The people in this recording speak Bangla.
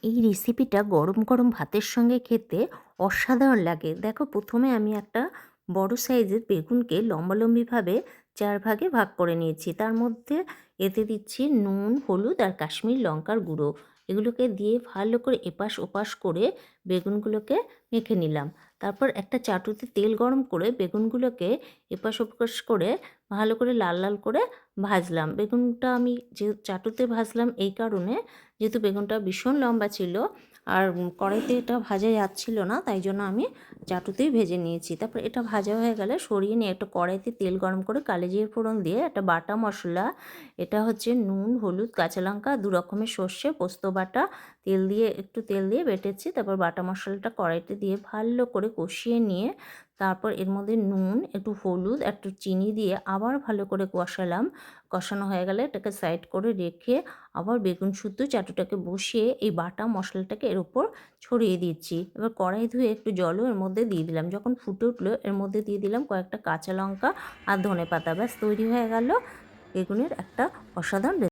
এই রেসিপিটা গরম গরম ভাতের সঙ্গে খেতে অসাধারণ লাগে। দেখো, প্রথমে আমি একটা বড় সাইজের বেগুনকে লম্বালম্বিভাবে ৪ ভাগে ভাগ করে নিয়েছি। তার মধ্যে এতে দিচ্ছি নুন, হলুদ আর কাশ্মীরি লঙ্কার গুঁড়ো। এগুলোকে দিয়ে ভালো করে এপাশ ওপাশ করে বেগুনগুলোকে মেখে নিলাম। তারপর একটা চাটুতে তেল গরম করে বেগুনগুলোকে এপাশ ওপাশ করে ভালো করে লাল লাল করে ভাজলাম। বেগুনটা আমি যে চাটুতে ভাজলাম এই কারণে, যেহেতু বেগুনটা ভীষণ লম্বা ছিল আর কড়াইতে এটা ভাজা যাচ্ছিল না, তাই জন্য আমি চাটুতেই ভেজে নিয়েছি। তারপর এটা ভাজা হয়ে গেলে সরিয়ে নিয়ে একটা কড়াইতে তেল গরম করে কালো জিরে ফোড়ন দিয়ে একটা বাটা মশলা, এটা হচ্ছে নুন, হলুদ, কাঁচা লঙ্কা, 2 রকমের সর্ষে, পোস্ত বাটা, একটু তেল দিয়ে বেটেছি। তারপর বাটা মশলাটা কড়াইতে দিয়ে ভালো করে কষিয়ে নিয়ে তারপর এর মধ্যে নুন, একটু হলুদ, একটু চিনি দিয়ে আবার ভালো করে কষালাম। কষানো হয়ে গেলে এটাকে সাইড করে রেখে আবার বেগুন শুদ্ধ চাটুটাকে বসিয়ে এই বাটা মশলাটাকে এর উপর ছড়িয়ে দিচ্ছি। এবার কড়াই ধুয়ে একটু জলও এর মধ্যে দিয়ে দিলাম। যখন ফুটে উঠলো এর মধ্যে দিয়ে দিলাম কয়েকটা কাঁচা লঙ্কা আর ধনেপাতা। ব্যাস তৈরি হয়ে গেল বেগুনের একটা অসাধারণ